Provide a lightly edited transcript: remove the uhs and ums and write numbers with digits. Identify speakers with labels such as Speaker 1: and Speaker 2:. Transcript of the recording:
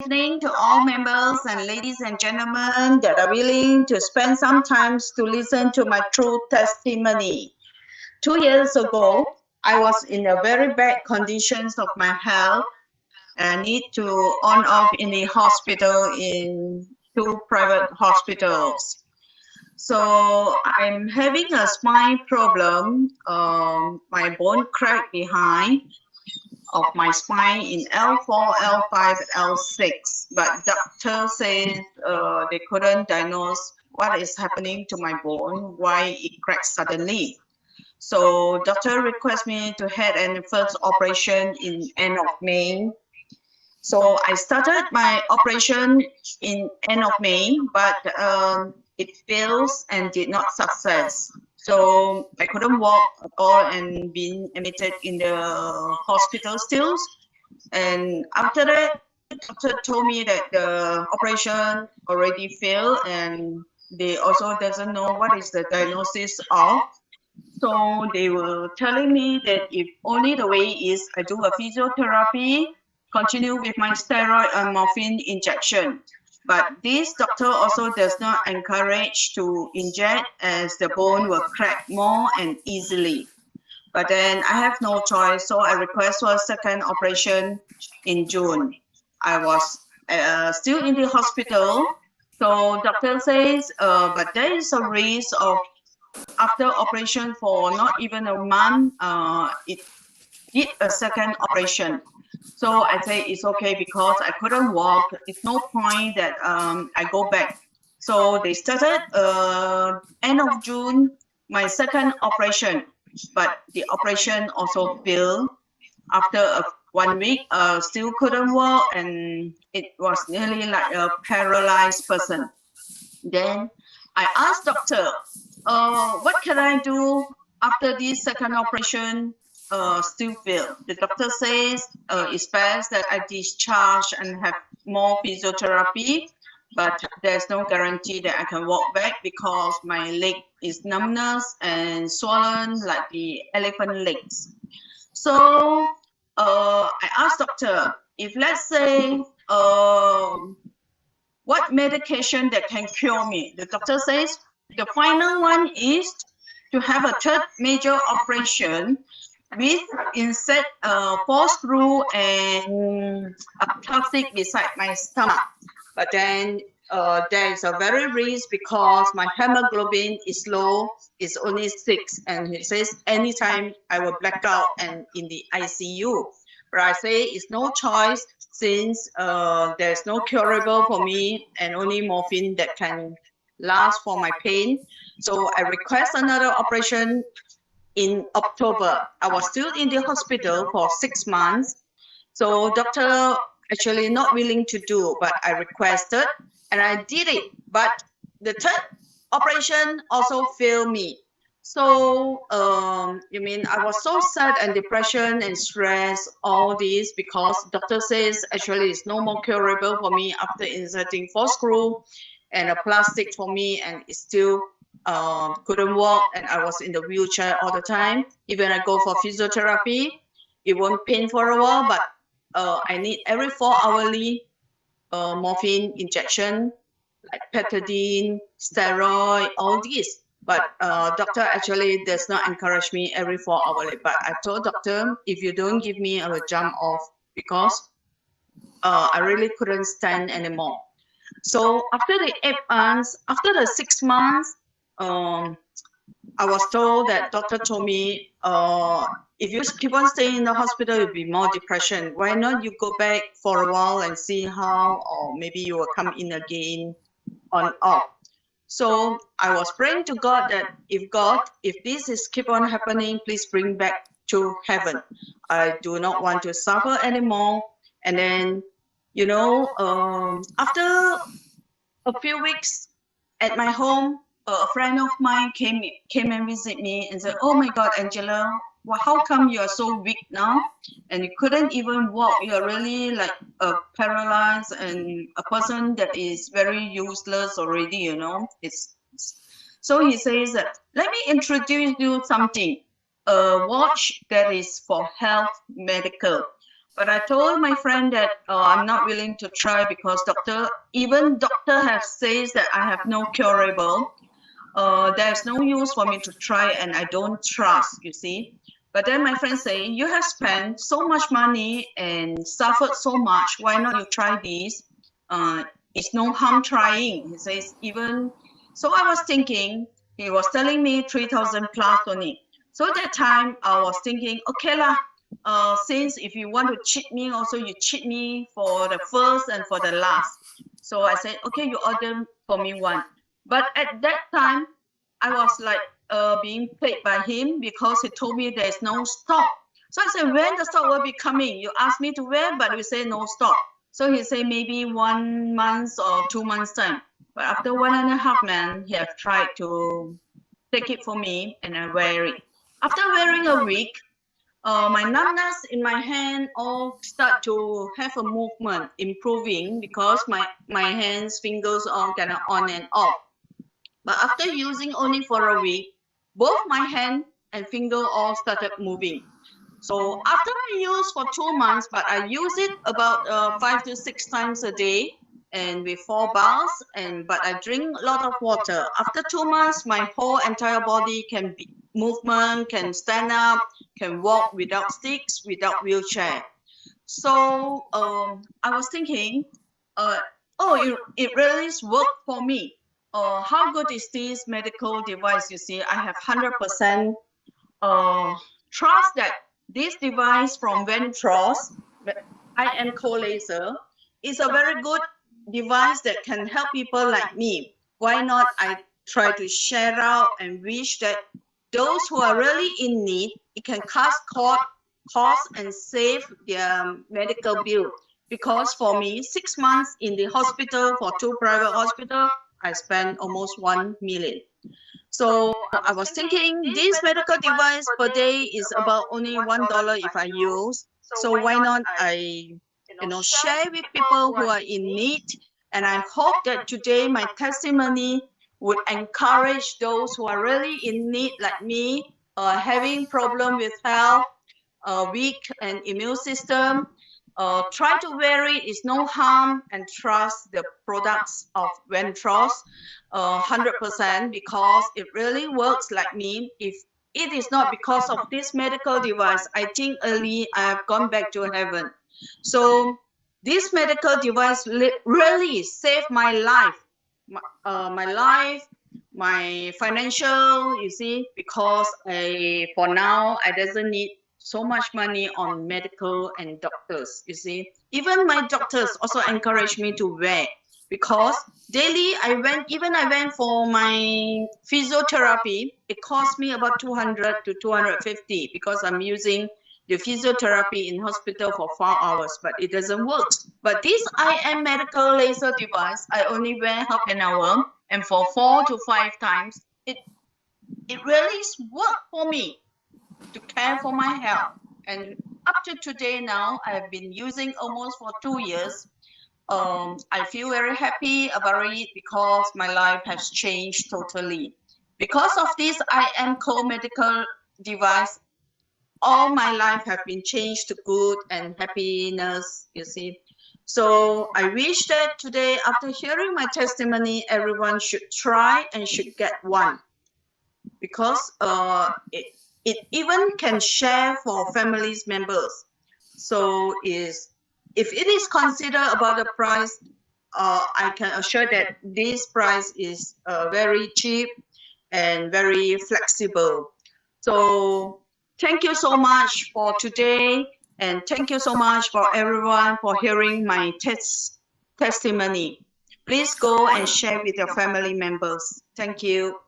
Speaker 1: evening to all members and ladies and gentlemen that are willing to spend some time to listen to my true testimony. 2 years ago, I was in a very bad conditions of my health and I need to on off in the hospital in two private hospitals. So I'm having a spine problem, my bone crack behind of my spine in L4, L5, L6. But doctor says they couldn't diagnose what is happening to my bone, why it cracked suddenly. So doctor requests me to have an first operation in end of May. So I started my operation in end of May, but it fails and did not success. So I couldn't walk at all and been admitted in the hospital still. And after that, doctor told me that the operation already failed and they also doesn't know what is the diagnosis of. So they were telling me that if only the way is I do a physiotherapy, continue with my steroid and morphine injection. But this doctor also does not encourage to inject as the bone will crack more and easily. But then I have no choice, so I request for a second operation in June. I was still in the hospital, so doctor says, but there is a risk of after operation for not even a month, it did a second operation. So I say it's okay because I couldn't walk. It's no point that I go back. So they started end of June, my second operation, but the operation also failed after 1 week. Still couldn't walk, and it was nearly like a paralyzed person. Then I asked doctor, what can I do after this second operation still fail? The doctor says it's best that I discharge and have more physiotherapy, but there's no guarantee that I can walk back because my leg is numbness and swollen like the elephant legs. So I asked doctor, if let's say what medication that can cure me? The doctor says the final one is to have a third major operation with insert force through and a plastic beside my stomach. But then there is a very risk because my hemoglobin is low, it's only 6, and he says anytime I will black out and in the ICU. But I say it's no choice since there's no curable for me and only morphine that can last for my pain. So I request another operation in October. I was still in the hospital for 6 months. So doctor actually not willing to do, but I requested and I did it. But the third operation also failed me. So you mean I was so sad and depression and stress, all this because doctor says actually it's no more curable for me after inserting 4 screw and a plastic for me, and it still couldn't walk, and I was in the wheelchair all the time. Even I go for physiotherapy, it won't pain for a while, but I need every 4 hourly morphine injection, like petadine, steroid, all these. But doctor actually does not encourage me every 4 hourly. But I told doctor, if you don't give me, I will jump off because I really couldn't stand anymore. So after the 8 months, after the 6 months, I was told that doctor told me, if you keep on staying in the hospital, you'll be more depression. Why not you go back for a while and see how, or maybe you will come in again on off. So I was praying to God that if this is keep on happening, please bring back to heaven. I do not want to suffer anymore. And then, you know, after a few weeks at my home, a friend of mine came and visit me and said, "Oh my God, Angela, well, how come you are so weak now and you couldn't even walk? You are really like paralyzed and a person that is very useless already, you know." So he says that, let me introduce you something, a watch that is for health medical. But I told my friend that I'm not willing to try because even doctor have says that I have no curable. There's no use for me to try and I don't trust, you see. But then my friend say, you have spent so much money and suffered so much. Why not you try this? It's no harm trying. He says, even, so I was thinking, he was telling me 3,000 plus only. So that time I was thinking, okay lah, since if you want to cheat me, also you cheat me for the first and for the last. So I said, okay, you order for me one. But at that time, I was like being played by him because he told me there's no stock. So I said, when the stock will be coming? You asked me to when, but we say no stock. So he said maybe 1 month or 2 months time. But after 1.5 months, he have tried to take it for me and I wear it. After wearing a week, my numbness in my hand all start to have a movement, improving because my hands, fingers all kind of on and off. But after using only for a week, both my hand and finger all started moving. So after I use for 2 months, but I use it about 5 to 6 times a day and with 4 baths, but I drink a lot of water. After 2 months, my whole entire body can be movement, can stand up, can walk without sticks, without wheelchair. So I was thinking, it really worked for me. How good is this medical device? You see, I have 100% trust that this device from Ventros, IM co-laser, is a very good device that can help people like me. Why not I try to share out and wish that those who are really in need, it can cost and save their medical bill. Because for me, 6 months in the hospital for 2 private hospitals, I spent almost 1 million. So I was thinking this medical device per day is about only $1 if I use. So why not I share with people who are in need. And I hope that today my testimony would encourage those who are really in need like me, having problem with health, weak and immune system. Try to wear it, is no harm, and trust the products of Ventros 100% because it really works like me. If it is not because of this medical device, I think early I have gone back to heaven. So this medical device really saved my life, my financial, you see, because for now I doesn't need so much money on medical and doctors, you see. Even my doctors also encourage me to wear because daily I went for my physiotherapy. It cost me about 200 to 250 because I'm using the physiotherapy in hospital for 4 hours, but it doesn't work. But this IM medical laser device, I only wear half an hour, and for 4 to 5 times, it really worked for me to care for my health. And up to today now, I have been using almost for 2 years. I feel very happy about it because my life has changed totally. Because of this IM co-medical device, all my life have been changed to good and happiness, you see. So I wish that today, after hearing my testimony, everyone should try and should get one because it even can share for families members. So if it is considered about the price, I can assure that this price is very cheap and very flexible. So thank you so much for today, and thank you so much for everyone for hearing my testimony. Please go and share with your family members. Thank you.